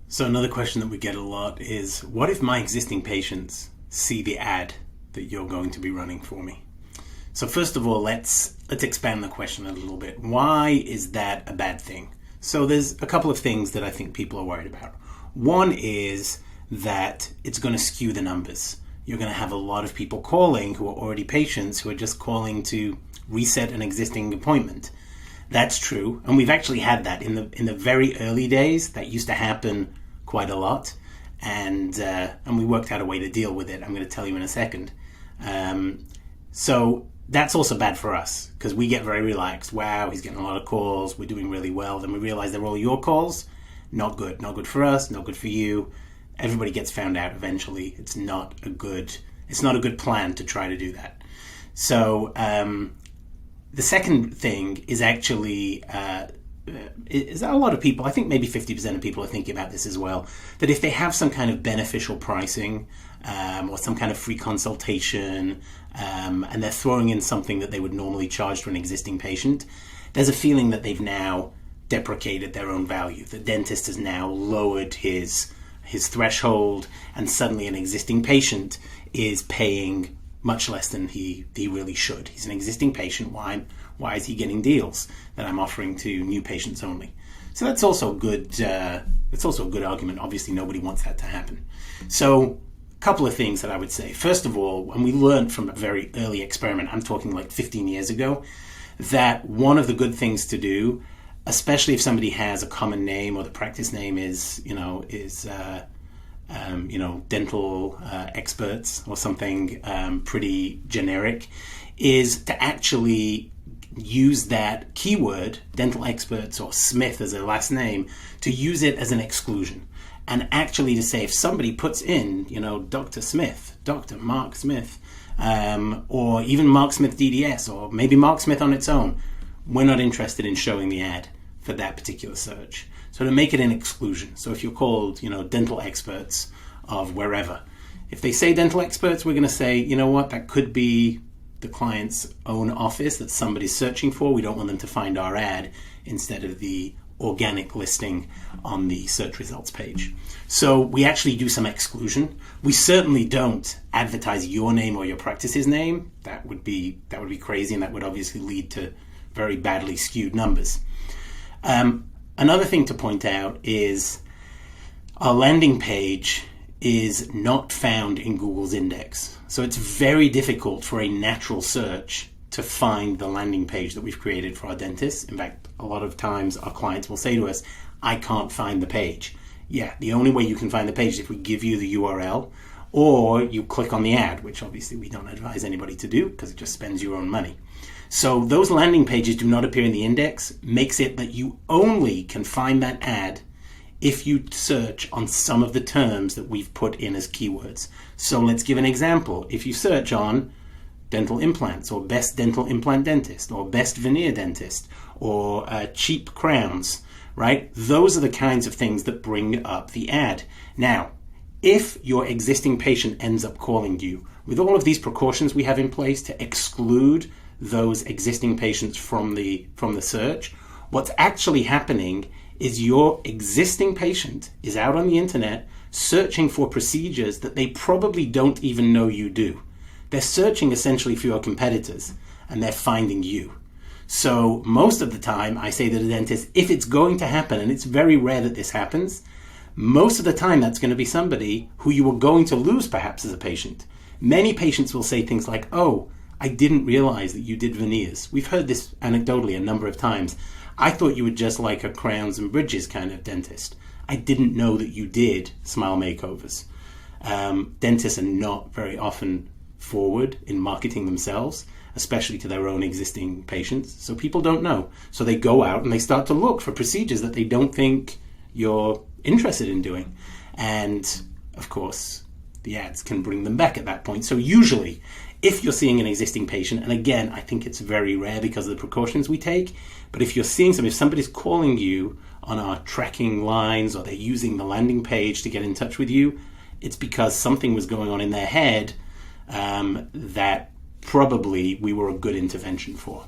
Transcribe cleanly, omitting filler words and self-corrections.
So another question that we get a lot is, what if my existing patients see the ad that you're going to be running for me? So first of all, let's expand the question a little bit. Why is that a bad thing? So there's a couple of things that I think people are worried about. One is that it's going to skew the numbers. You're going to have a lot of people calling who are already patients who are just calling to reset an existing appointment. That's true, and we've actually had that in the very early days. That used to happen quite a lot, and we worked out a way to deal with it. I'm going to tell you in a second. So that's also bad for us because we get very relaxed. Wow, he's getting a lot of calls. We're doing really well. Then we realize they're all your calls. Not good. Not good for us. Not good for you. Everybody gets found out eventually. It's not a good plan to try to do that. So the second thing is actually is that a lot of people, I think maybe 50% of people are thinking about this as well, that if they have some kind of beneficial pricing or some kind of free consultation and they're throwing in something that they would normally charge to an existing patient, there's a feeling that they've now deprecated their own value. The dentist has now lowered his threshold, and suddenly an existing patient is paying much less than he really should. He's an existing patient. Why is he getting deals that I'm offering to new patients only? So that's also good. It's also a good argument. Obviously, nobody wants that to happen. So a couple of things that I would say. First of all, when we learned from a very early experiment, I'm talking like 15 years ago, that one of the good things to do, especially if somebody has a common name or the practice name is dental experts or something pretty generic, is to actually use that keyword, dental experts or Smith as their last name, to use it as an exclusion. And actually to say, if somebody puts in, Dr. Smith, Dr. Mark Smith, or even Mark Smith DDS, or maybe Mark Smith on its own, we're not interested in showing the ad for that particular search. So to make it an exclusion. So if you're called, dental experts of wherever, if they say dental experts, we're going to say, you know what, that could be the client's own office that somebody's searching for. We don't want them to find our ad instead of the organic listing on the search results page. So we actually do some exclusion. We certainly don't advertise your name or your practice's name. That would be crazy, and that would obviously lead to very badly skewed numbers. Another thing to point out is our landing page is not found in Google's index. So it's very difficult for a natural search to find the landing page that we've created for our dentists. In fact, a lot of times our clients will say to us, I can't find the page. Yeah, the only way you can find the page is if we give you the URL or you click on the ad, which obviously we don't advise anybody to do because it just spends your own money. So those landing pages do not appear in the index, makes it that you only can find that ad if you search on some of the terms that we've put in as keywords. So let's give an example. If you search on dental implants or best dental implant dentist or best veneer dentist or cheap crowns, right? Those are the kinds of things that bring up the ad. Now, if your existing patient ends up calling you with all of these precautions we have in place to exclude those existing patients from the search, what's actually happening is your existing patient is out on the internet searching for procedures that they probably don't even know you do. They're searching essentially for your competitors, and they're finding you. So most of the time, I say to the dentist, if it's going to happen, and it's very rare that this happens, most of the time that's going to be somebody who you were going to lose perhaps as a patient. Many patients will say things like, oh, I didn't realize that you did veneers. We've heard this anecdotally a number of times. I thought you were just like a crowns and bridges kind of dentist. I didn't know that you did smile makeovers. Dentists are not very often forward in marketing themselves, especially to their own existing patients. So people don't know. So they go out and they start to look for procedures that they don't think you're interested in doing. And of course, the ads can bring them back at that point. So usually, if you're seeing an existing patient, and again, I think it's very rare because of the precautions we take, but if you're seeing if somebody's calling you on our tracking lines or they're using the landing page to get in touch with you, it's because something was going on in their head that probably we were a good intervention for.